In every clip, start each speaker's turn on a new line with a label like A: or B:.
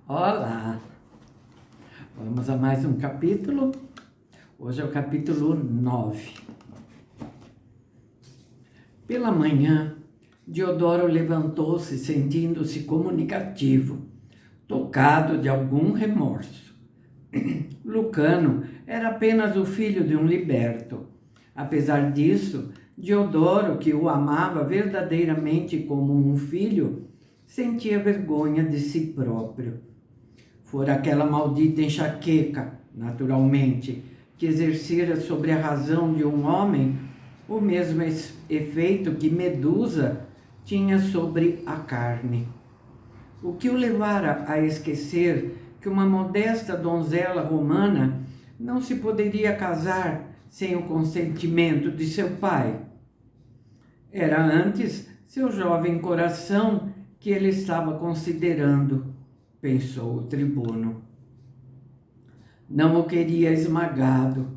A: Olá, vamos a mais um capítulo. Hoje é o capítulo 9. Pela manhã, Diodoro levantou-se sentindo-se comunicativo, tocado de algum remorso. Lucano era apenas o filho de um liberto. Apesar disso, Diodoro, que o amava verdadeiramente como um filho, sentia vergonha de si próprio. Fora aquela maldita enxaqueca, naturalmente, que exercera sobre a razão de um homem o mesmo efeito que Medusa tinha sobre a carne. O que o levara a esquecer que uma modesta donzela romana não se poderia casar sem o consentimento de seu pai? Era antes seu jovem coração que ele estava considerando, pensou o tribuno. Não o queria esmagado,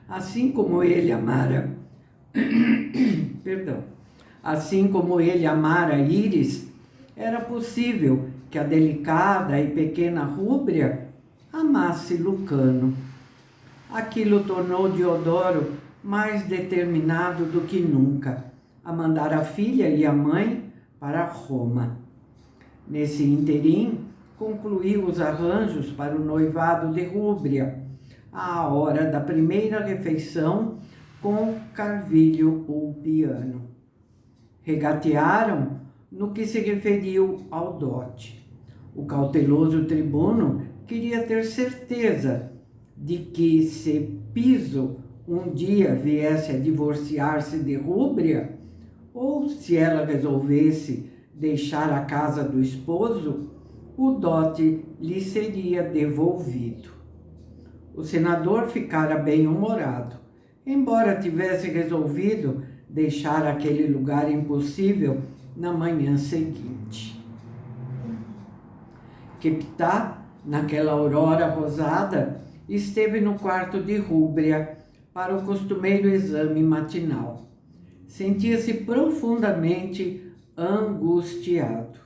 A: assim como ele amara, assim como ele amara Íris, era possível que a delicada e pequena Rúbria amasse Lucano. Aquilo tornou Diodoro mais determinado do que nunca a mandar a filha e a mãe para Roma. Nesse ínterim, concluiu os arranjos para o noivado de Rúbria, à hora da primeira refeição com Carvilho Ulpiano. Regatearam no que se referiu ao dote. O cauteloso tribuno queria ter certeza de que, se Piso um dia viesse a divorciar-se de Rúbria, ou se ela resolvesse deixar a casa do esposo, o dote lhe seria devolvido. O senador ficara bem-humorado, embora tivesse resolvido deixar aquele lugar impossível na manhã seguinte. Queptá, naquela aurora rosada, esteve no quarto de Rúbria para o costumeiro exame matinal. Sentia-se profundamente angustiado.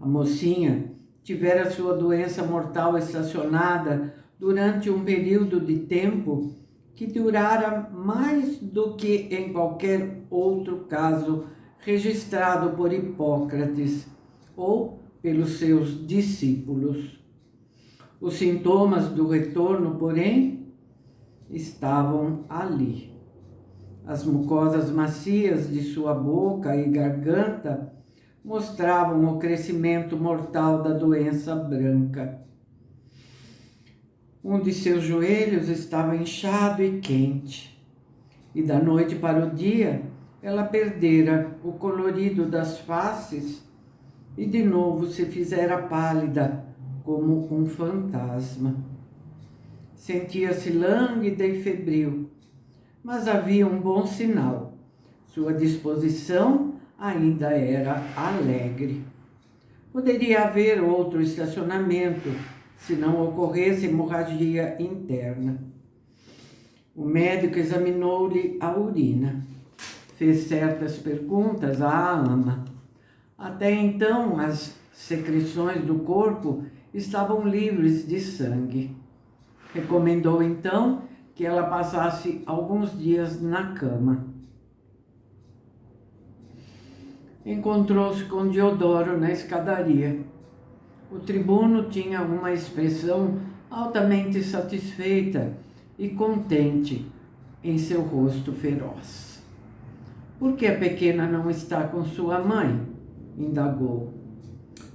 A: A mocinha tivera sua doença mortal estacionada durante um período de tempo que durara mais do que em qualquer outro caso registrado por Hipócrates ou pelos seus discípulos. Os sintomas do retorno, porém, estavam ali. As mucosas macias de sua boca e garganta mostravam o crescimento mortal da doença branca. Um de seus joelhos estava inchado e quente, e da noite para o dia ela perdera o colorido das faces e de novo se fizera pálida como um fantasma. Sentia-se lânguida e febril, mas havia um bom sinal. Sua disposição ainda era alegre. Poderia haver outro estacionamento, se não ocorresse hemorragia interna. O médico examinou-lhe a urina. Fez certas perguntas à ama. Até então, as secreções do corpo estavam livres de sangue. Recomendou então que ela passasse alguns dias na cama. Encontrou-se com Diodoro na escadaria. O tribuno tinha uma expressão altamente satisfeita e contente em seu rosto feroz. Por que a pequena não está com sua mãe? Indagou.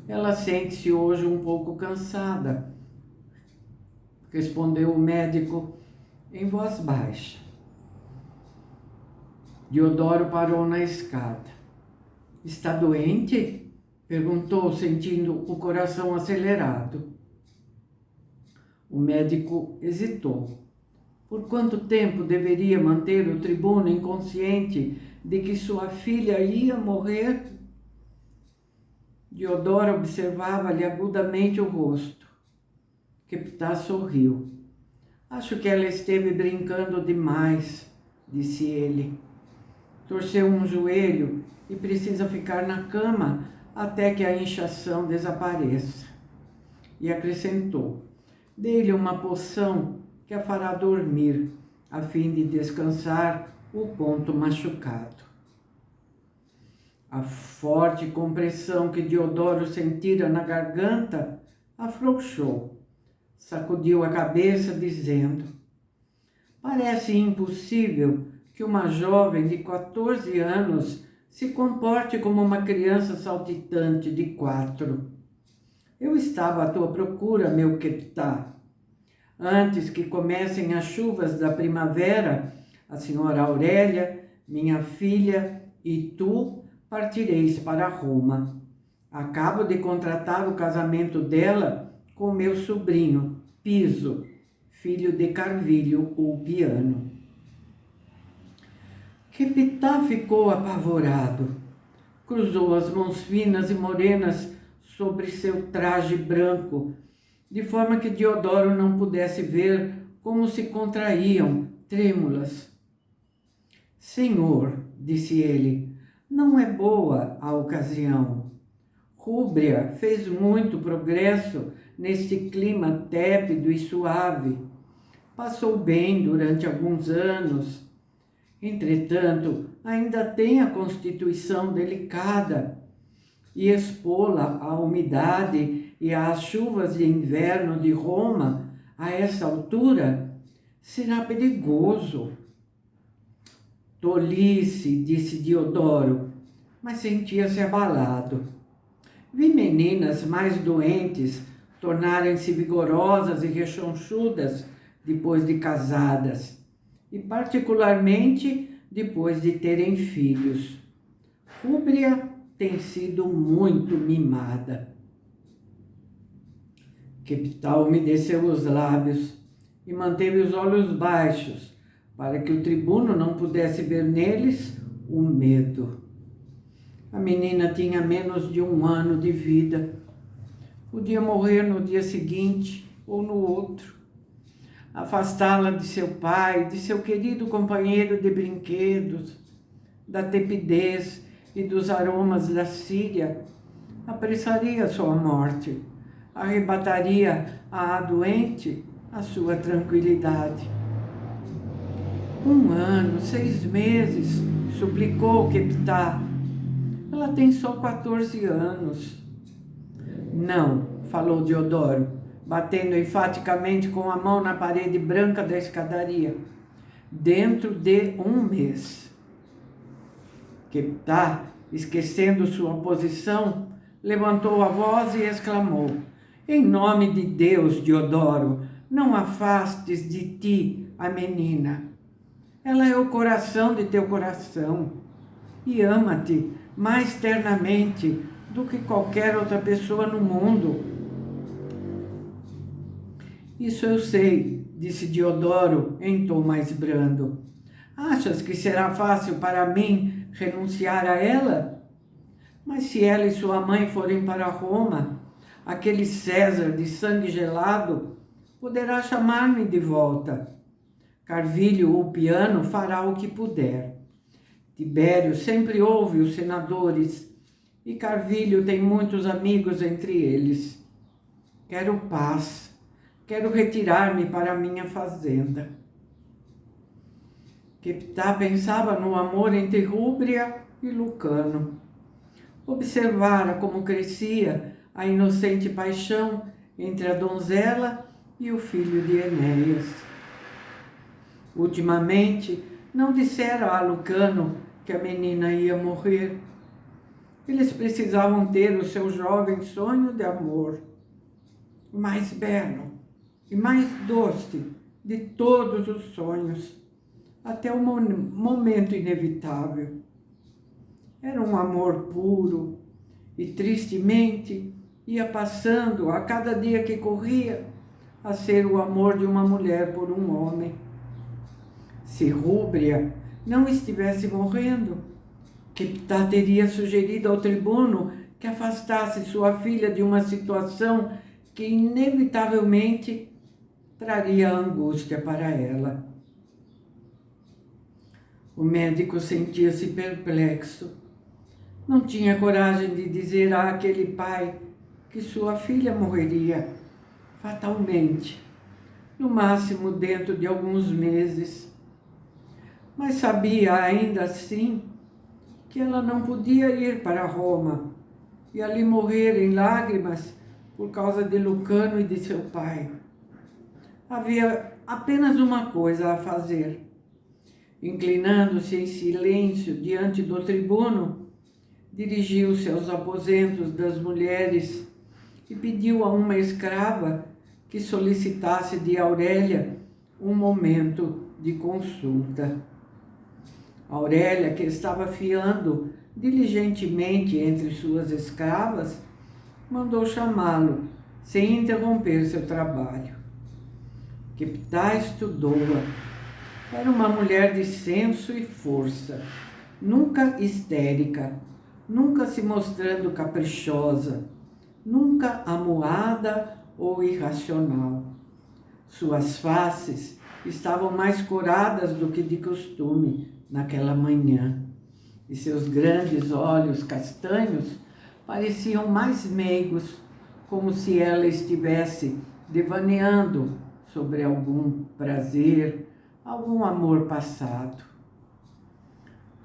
A: Ela sente-se hoje um pouco cansada, respondeu o médico em voz baixa. Diodoro parou na escada. Está doente? Perguntou, sentindo o coração acelerado. O médico hesitou. Por quanto tempo deveria manter o tribuno inconsciente de que sua filha ia morrer? Diodoro observava-lhe agudamente o rosto. Queptá sorriu. Acho que ela esteve brincando demais, disse ele. Torceu um joelho e precisa ficar na cama até que a inchação desapareça. e acrescentou: dê-lhe uma poção que a fará dormir, a fim de descansar o ponto machucado. A forte compressão que Deodoro sentira na garganta afrouxou. Sacudiu a cabeça, dizendo: parece impossível que uma jovem de 14 anos se comporte como uma criança saltitante de 4. Eu estava à tua procura, meu Keptá. Antes que comecem as chuvas da primavera, a senhora Aurélia, minha filha, e tu partireis para Roma. Acabo de contratar o casamento dela com meu sobrinho, Piso, filho de Carvilho, o Piano. Keptá ficou apavorado. Cruzou as mãos finas e morenas sobre seu traje branco, de forma que Deodoro não pudesse ver como se contraíam, trêmulas. Senhor, disse ele, não é boa a ocasião. Rúbria fez muito progresso neste clima tépido e suave. Passou bem durante alguns anos. Entretanto, ainda tem a constituição delicada e expô-la à umidade e às chuvas de inverno de Roma, a essa altura, será perigoso. Tolice, disse Deodoro, mas sentia-se abalado. Vi meninas mais doentes tornarem-se vigorosas e rechonchudas depois de casadas, e particularmente depois de terem filhos. Rúbria tem sido muito mimada. Keptá umedeceu os lábios e manteve os olhos baixos, para que o tribuno não pudesse ver neles o medo. A menina tinha menos de 1 ano de vida. Podia morrer no dia seguinte ou no outro. Afastá-la de seu pai, de seu querido companheiro de brinquedos, da tepidez e dos aromas da Síria, apressaria sua morte, arrebataria à doente a sua tranquilidade. 1 ano, 6 meses, suplicou Keptá. Ela tem só 14 anos. Não, falou Deodoro, batendo enfaticamente com a mão na parede branca da escadaria. Dentro de 1 mês. Keptá, esquecendo sua posição, levantou a voz e exclamou: em nome de Deus, Deodoro, não afastes de ti a menina. Ela é o coração de teu coração e ama-te mais ternamente do que qualquer outra pessoa no mundo. Isso eu sei, disse Deodoro em tom mais brando. Achas que será fácil para mim renunciar a ela? Mas se ela e sua mãe forem para Roma, aquele César de sangue gelado poderá chamar-me de volta. Carvilho, o Piano, fará o que puder. Tibério sempre ouve os senadores e Carvilho tem muitos amigos entre eles. Quero paz, quero retirar-me para a minha fazenda. Keptá pensava no amor entre Rúbria e Lucano. Observara como crescia a inocente paixão entre a donzela e o filho de Enéas. Ultimamente, não dissera a Lucano que a menina ia morrer. Eles precisavam ter o seu jovem sonho de amor, o mais belo e mais doce de todos os sonhos, até o momento inevitável. Era um amor puro e, tristemente, ia passando a cada dia que corria a ser o amor de uma mulher por um homem. Se Rúbria não estivesse morrendo, Keptá teria sugerido ao tribuno que afastasse sua filha de uma situação que inevitavelmente traria angústia para ela. O médico sentia-se perplexo. Não tinha coragem de dizer àquele pai que sua filha morreria fatalmente, no máximo dentro de alguns meses. Mas sabia ainda assim que ela não podia ir para Roma e ali morrer em lágrimas por causa de Lucano e de seu pai. Havia apenas uma coisa a fazer. Inclinando-se em silêncio diante do tribuno, dirigiu-se aos aposentos das mulheres e pediu a uma escrava que solicitasse de Aurélia um momento de consulta. Aurélia, que estava fiando diligentemente entre suas escravas, mandou chamá-lo, sem interromper seu trabalho. Queptá estudou-a. Era uma mulher de senso e força, nunca histérica, nunca se mostrando caprichosa, nunca amuada ou irracional. Suas faces estavam mais coradas do que de costume naquela manhã, e seus grandes olhos castanhos pareciam mais meigos, como se ela estivesse devaneando sobre algum prazer, algum amor passado.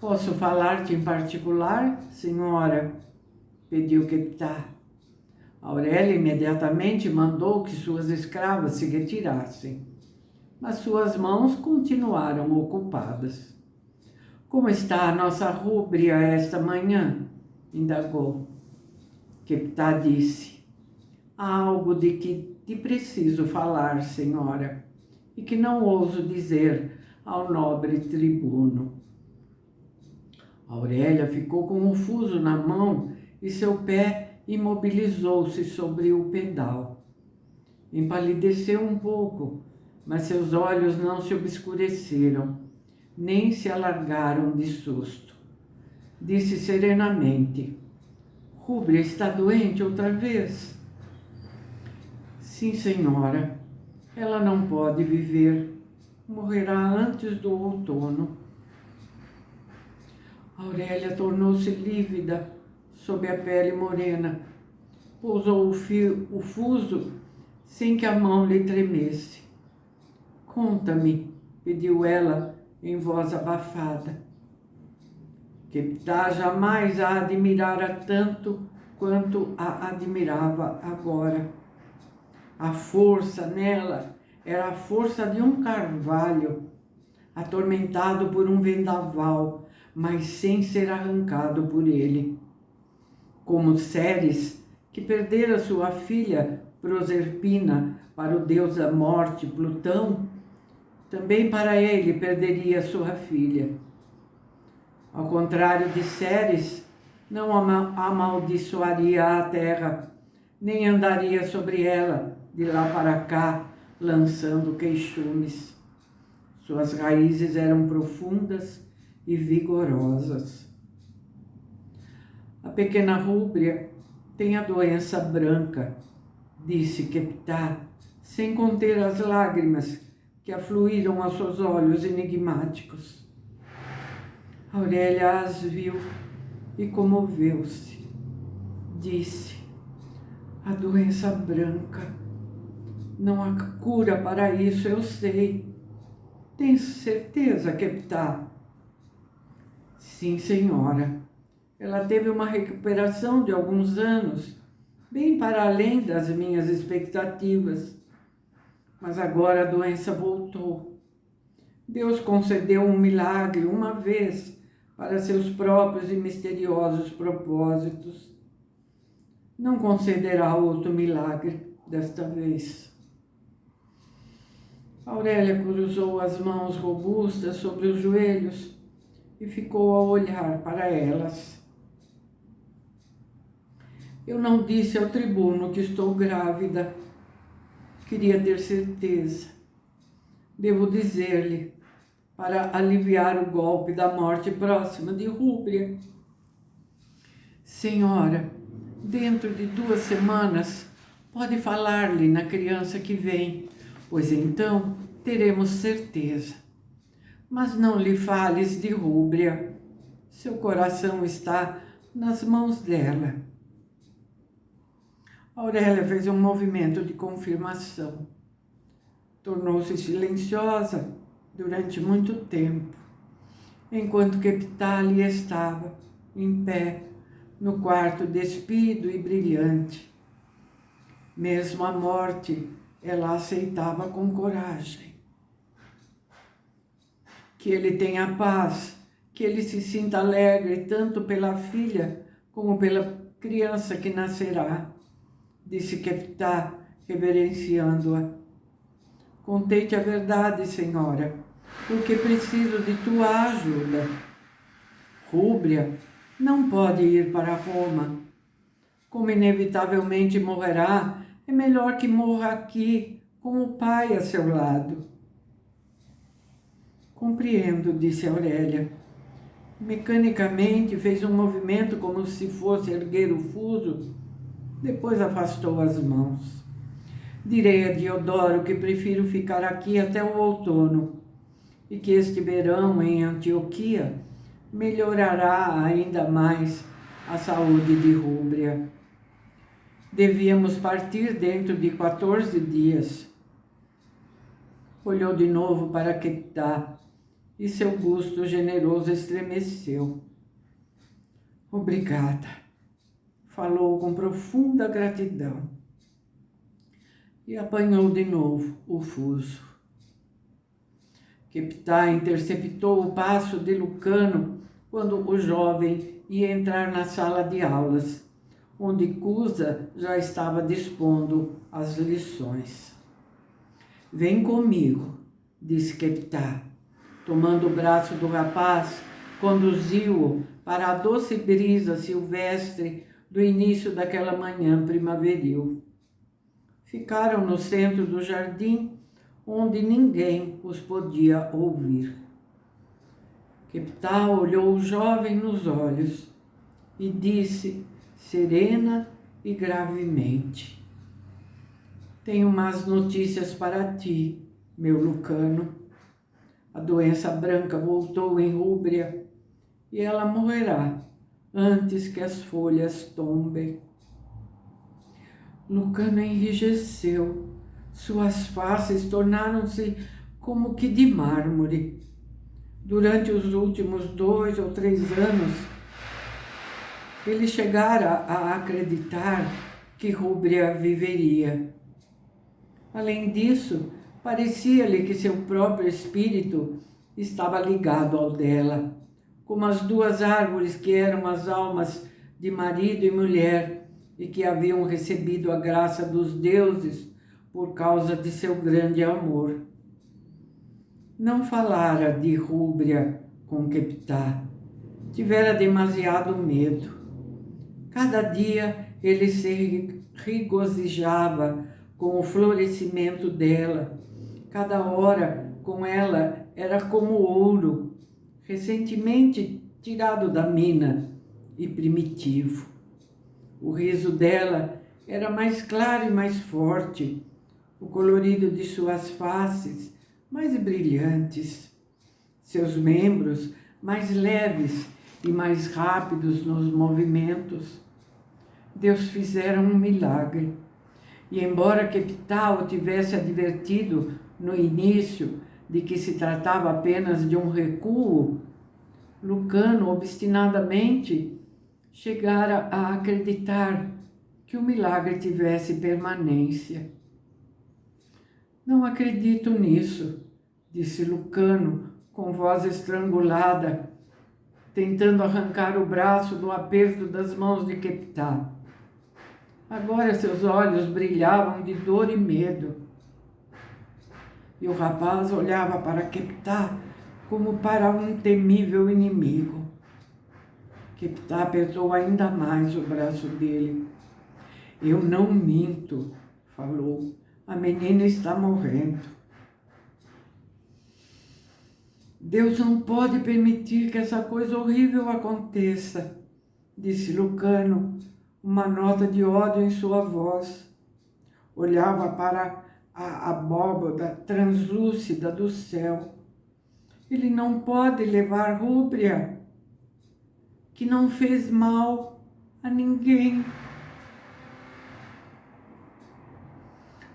A: Posso falar-te em particular, senhora? Pediu Queptá. Aurélia imediatamente mandou que suas escravas se retirassem, mas suas mãos continuaram ocupadas. Como está a nossa Rúbria esta manhã? Indagou. Queptá disse: há algo de que te preciso falar, senhora, e que não ouso dizer ao nobre tribuno. Aurélia ficou com um fuso na mão e seu pé imobilizou-se sobre o pedal. Empalideceu um pouco, mas seus olhos não se obscureceram, nem se alargaram de susto. Disse serenamente: Rúbria está doente outra vez? Sim, senhora. Ela não pode viver. Morrerá antes do outono. Aurélia tornou-se lívida sob a pele morena. Pousou o fuso sem que a mão lhe tremesse. Conta-me, pediu ela em voz abafada. Queptá jamais a admirara tanto quanto a admirava agora. A força nela era a força de um carvalho, atormentado por um vendaval, mas sem ser arrancado por ele. Como Ceres, que perdera sua filha Proserpina para o deus da morte, Plutão, também para ele perderia sua filha. Ao contrário de Ceres, não amaldiçoaria a terra, nem andaria sobre ela de lá para cá, lançando queixumes. Suas raízes eram profundas e vigorosas. A pequena Rúbria tem a doença branca, disse Queptá, sem conter as lágrimas que afluíram aos seus olhos enigmáticos. Aurélia as viu e comoveu-se. Disse: a doença branca. Não há cura para isso, eu sei. Tens certeza, Queptá? Sim, senhora. Ela teve uma recuperação de alguns anos, bem para além das minhas expectativas. Mas agora a doença voltou. Deus concedeu um milagre uma vez para seus próprios e misteriosos propósitos. Não concederá outro milagre desta vez. Aurélia cruzou as mãos robustas sobre os joelhos e ficou a olhar para elas. Eu não disse ao tribuno que estou grávida. Queria ter certeza. Devo dizer-lhe, para aliviar o golpe da morte próxima de Rúbria. Senhora, dentro de 2 semanas, pode falar-lhe na criança que vem, pois então teremos certeza. Mas não lhe fales de Rúbria. Seu coração está nas mãos dela. Aurélia fez um movimento de confirmação. Tornou-se silenciosa durante muito tempo, enquanto Keptá ali estava, em pé, no quarto despido e brilhante. Mesmo a morte, ela aceitava com coragem. Que ele tenha paz, que ele se sinta alegre tanto pela filha como pela criança que nascerá, disse Keptá, reverenciando-a. Contei-te a verdade, senhora, porque preciso de tua ajuda. Rúbria não pode ir para Roma. Como inevitavelmente morrerá, é melhor que morra aqui, com o pai a seu lado. Compreendo, disse Aurélia. Mecanicamente fez um movimento como se fosse erguer o fuso, depois afastou as mãos. Direi a Diodoro que prefiro ficar aqui até o outono e que este verão em Antioquia melhorará ainda mais a saúde de Rúbria. Devíamos partir dentro de 14 dias. Olhou de novo para Keptá e seu busto generoso estremeceu. Obrigada, falou com profunda gratidão e apanhou de novo o fuso. Keptá interceptou o passo de Lucano quando o jovem ia entrar na sala de aulas, onde Cusa já estava dispondo as lições. Vem comigo, disse Keptá, tomando o braço do rapaz, conduziu-o para a doce brisa silvestre do início daquela manhã primaveril. Ficaram no centro do jardim, onde ninguém os podia ouvir. Keptá olhou o jovem nos olhos e disse, serena e gravemente: tenho más notícias para ti, meu Lucano. A doença branca voltou em Rúbria e ela morrerá antes que as folhas tombem. Lucano enrijeceu. Suas faces tornaram-se como que de mármore. Durante os últimos 2 ou 3 anos, ele chegara a acreditar que Rúbria viveria. Além disso, parecia-lhe que seu próprio espírito estava ligado ao dela, como as 2 árvores que eram as almas de marido e mulher e que haviam recebido a graça dos deuses por causa de seu grande amor. Não falara de Rúbria com Keptá. Tivera demasiado medo. Cada dia ele se regozijava com o florescimento dela. Cada hora com ela era como ouro, recentemente tirado da mina e primitivo. O riso dela era mais claro e mais forte, o colorido de suas faces mais brilhantes, seus membros mais leves e mais rápidos nos movimentos. Deus fizera um milagre. E embora Keptá o tivesse advertido no início de que se tratava apenas de um recuo, Lucano obstinadamente chegara a acreditar que o milagre tivesse permanência. Não acredito nisso, disse Lucano com voz estrangulada, tentando arrancar o braço do aperto das mãos de Keptá. Agora seus olhos brilhavam de dor e medo. E o rapaz olhava para Keptá como para um temível inimigo. Keptá apertou ainda mais o braço dele. Eu não minto, falou. A menina está morrendo. Deus não pode permitir que essa coisa horrível aconteça, disse Lucano, uma nota de ódio em sua voz. Olhava para a abóbada translúcida do céu. Ele não pode levar Rúbria, que não fez mal a ninguém.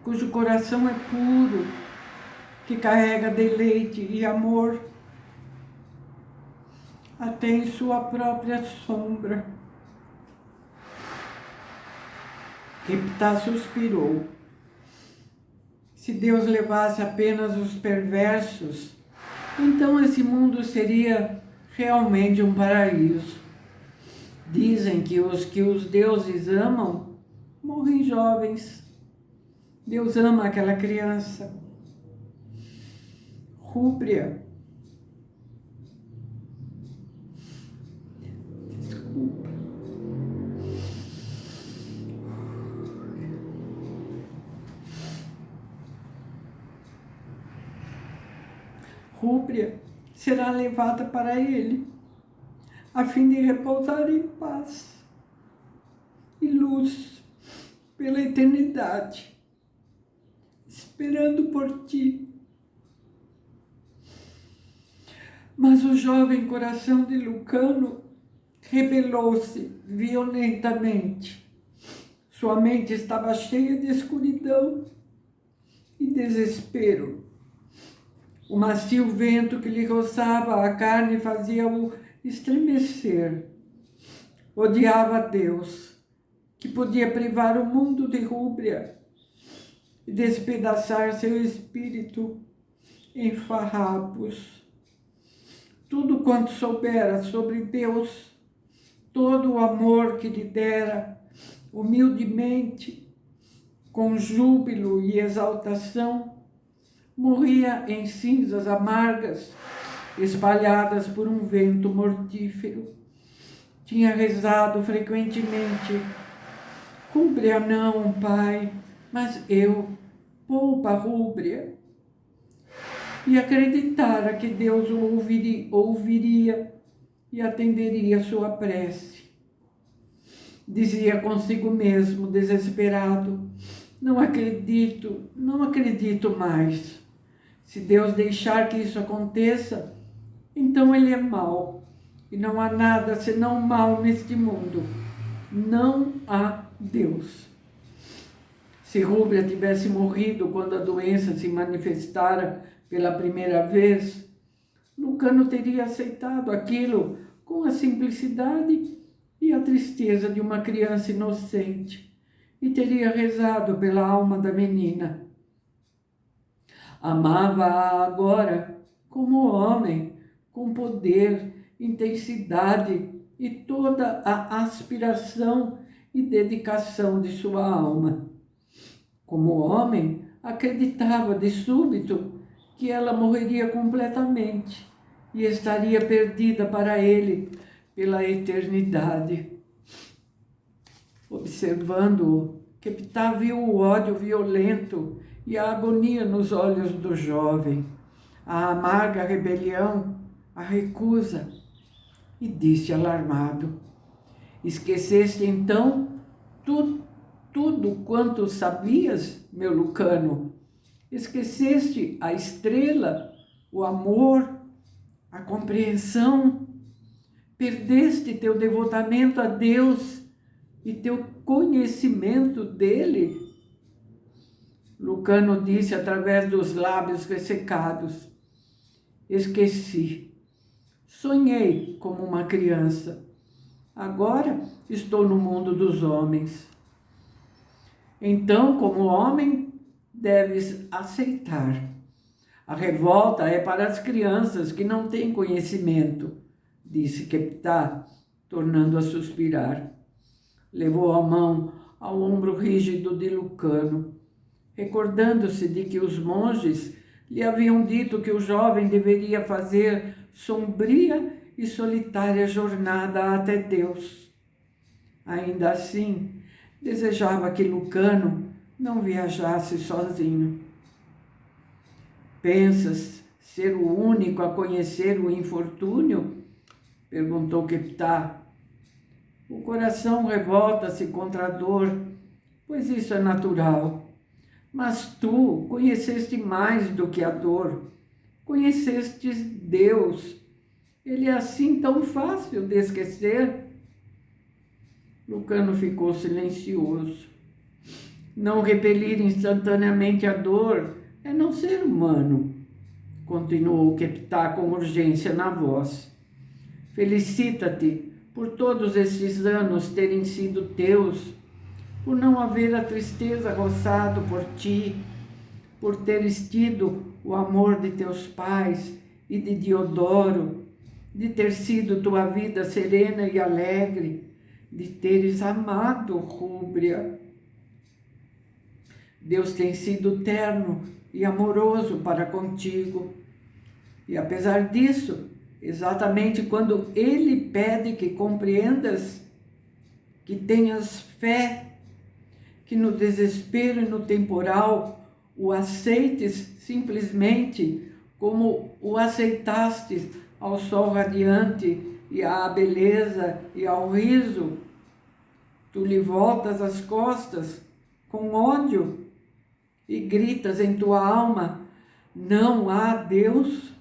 A: cujo coração é puro, que carrega deleite e amor até em sua própria sombra. Keptá suspirou. Se Deus levasse apenas os perversos, então esse mundo seria realmente um paraíso. Dizem que os deuses amam morrem jovens. Deus ama aquela criança. Rúbria. Desculpa. Rúbria será levada para ele, a fim de repousar em paz e luz pela eternidade, esperando por ti. Mas o jovem coração de Lucano rebelou-se violentamente. Sua mente estava cheia de escuridão e desespero. O macio vento que lhe roçava a carne fazia-o estremecer. Odiava a Deus, que podia privar o mundo de Rúbria e despedaçar seu espírito em farrapos. Tudo quanto soubera sobre Deus, todo o amor que lhe dera, humildemente, com júbilo e exaltação, morria em cinzas amargas, espalhadas por um vento mortífero. Tinha rezado frequentemente: Rúbria não, Pai, mas eu, poupa Rúbria. E acreditara que Deus o ouviria e atenderia a sua prece. Dizia consigo mesmo, desesperado: não acredito mais. Se Deus deixar que isso aconteça, então ele é mau. E não há nada senão mal neste mundo. Não há Deus. Se Rúbria tivesse morrido quando a doença se manifestara pela primeira vez, Lucano teria aceitado aquilo com a simplicidade e a tristeza de uma criança inocente e teria rezado pela alma da menina. Amava-a agora como homem, com poder, intensidade e toda a aspiração e dedicação de sua alma. Como homem, acreditava de súbito que ela morreria completamente e estaria perdida para ele pela eternidade. Observando-o, Keptá viu o ódio violento e a agonia nos olhos do jovem, a amarga rebelião, a recusa, e disse alarmado: esqueceste então tudo quanto sabias, meu Lucano? Esqueceste a estrela, o amor, a compreensão? Perdeste teu devotamento a Deus e teu conhecimento dele? Lucano disse através dos lábios ressecados: esqueci. Sonhei como uma criança. Agora estou no mundo dos homens. Então, como homem, deves aceitar. A revolta é para as crianças que não têm conhecimento, disse Keptá, tornando a suspirar. Levou a mão ao ombro rígido de Lucano, recordando-se de que os monges lhe haviam dito que o jovem deveria fazer sombria e solitária jornada até Deus. Ainda assim, desejava que Lucano não viajasse sozinho. Pensas ser o único a conhecer o infortúnio? Perguntou Keptá. O coração revolta-se contra a dor, pois isso é natural. Mas tu conheceste mais do que a dor. Conhecestes Deus. Ele é assim tão fácil de esquecer? Lucano ficou silencioso. Não repelir instantaneamente a dor é não ser humano, continuou Keptá com urgência na voz. Felicita-te por todos estes anos terem sido teus, por não haver a tristeza roçado por ti, por teres tido o amor de teus pais e de Diodoro, de ter sido tua vida serena e alegre, de teres amado Rúbria. Deus tem sido terno e amoroso para contigo. E apesar disso, exatamente quando Ele pede que compreendas, que tenhas fé, que no desespero e no temporal o aceites simplesmente como o aceitaste ao sol radiante e à beleza e ao riso, tu lhe voltas as costas com ódio e gritas em tua alma: não há Deus?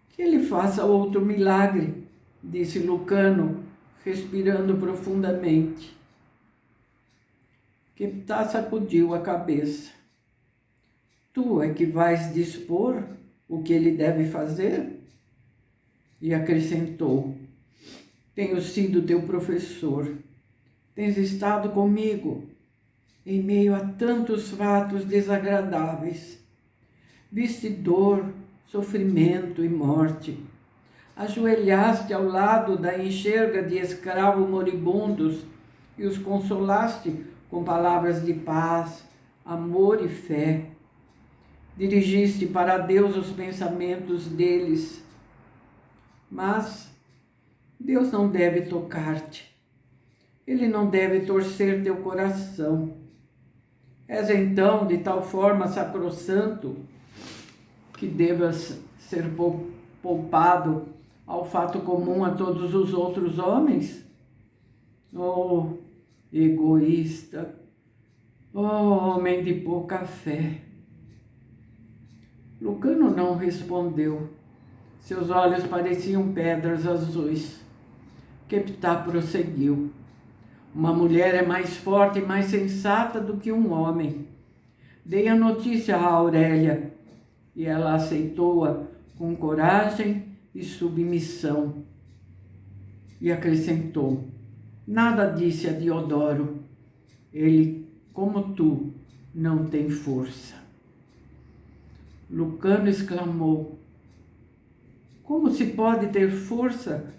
A: Que Ele faça outro milagre, disse Lucano, respirando profundamente. Keptá sacudiu a cabeça. Tu é que vais dispor o que ele deve fazer? E acrescentou: tenho sido teu professor, tens estado comigo em meio a tantos fatos desagradáveis. Viste dor, sofrimento e morte. Ajoelhaste ao lado da enxerga de escravos moribundos e os consolaste com palavras de paz, amor e fé. Dirigiste para Deus os pensamentos deles. Mas Deus não deve tocar-te. Ele não deve torcer teu coração. És então de tal forma sacrossanto que devas ser poupado ao fato comum a todos os outros homens? Oh, egoísta! Oh, homem de pouca fé! Lucano não respondeu. Seus olhos pareciam pedras azuis. Keptá prosseguiu. Uma mulher é mais forte e mais sensata do que um homem. Dei a notícia a Aurélia e ela aceitou-a com coragem e submissão. E acrescentou: nada disse a Diodoro. Ele, como tu, não tem força. Lucano exclamou: como se pode ter força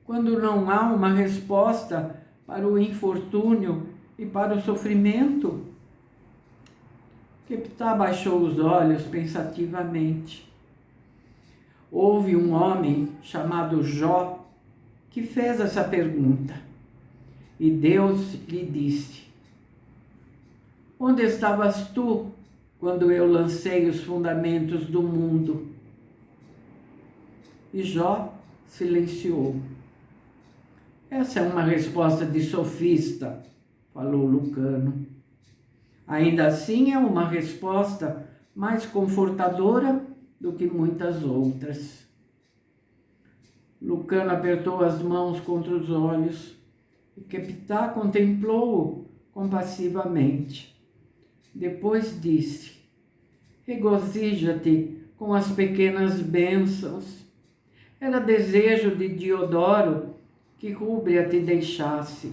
A: quando não há uma resposta para o infortúnio e para o sofrimento? Keptá baixou os olhos pensativamente. Houve um homem chamado Jó que fez essa pergunta. E Deus lhe disse: onde estavas tu quando eu lancei os fundamentos do mundo? E Jó silenciou. Essa é uma resposta de sofista, falou Lucano. Ainda assim é uma resposta mais confortadora do que muitas outras. Lucano apertou as mãos contra os olhos e Keptá contemplou-o compassivamente. Depois disse: regozija-te com as pequenas bênçãos. Era desejo de Diodoro que Rúbria te deixasse,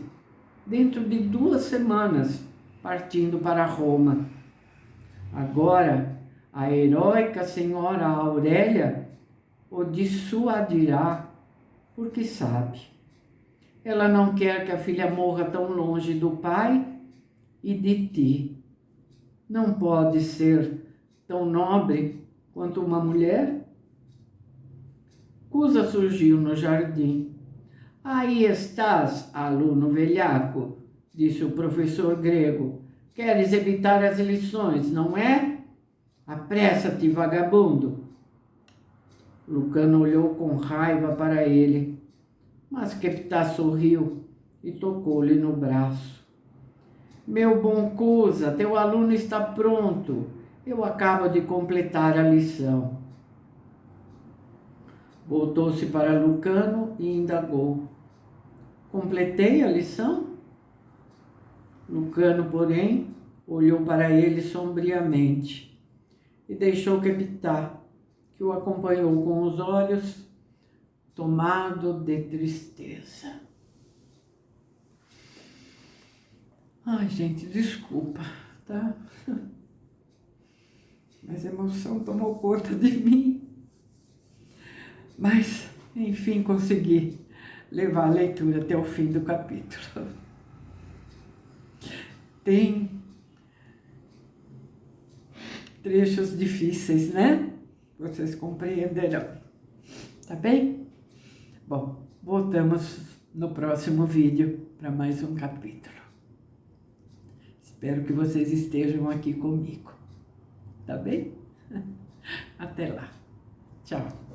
A: dentro de 2 semanas, partindo para Roma. Agora, a heróica senhora Aurélia o dissuadirá, porque sabe. Ela não quer que a filha morra tão longe do pai e de ti. Não pode ser tão nobre quanto uma mulher? Cusa surgiu no jardim. Aí estás, aluno velhaco, disse o professor grego. Queres evitar as lições, não é? Apressa-te, vagabundo. Lucano olhou com raiva para ele, mas Keptá sorriu e tocou-lhe no braço. Meu bom Cusa, teu aluno está pronto. Eu acabo de completar a lição. Voltou-se para Lucano e indagou. Completei a lição? Lucano, porém, olhou para ele sombriamente e deixou Epitácio, que o acompanhou com os olhos, tomado de tristeza. Ai, gente, desculpa, tá? Mas a emoção tomou conta de mim. Mas, enfim, consegui levar a leitura até o fim do capítulo. Tem trechos difíceis, né? Vocês compreenderão. Tá bem? Bom, voltamos no próximo vídeo para mais um capítulo. Espero que vocês estejam aqui comigo. Tá bem? Até lá. Tchau.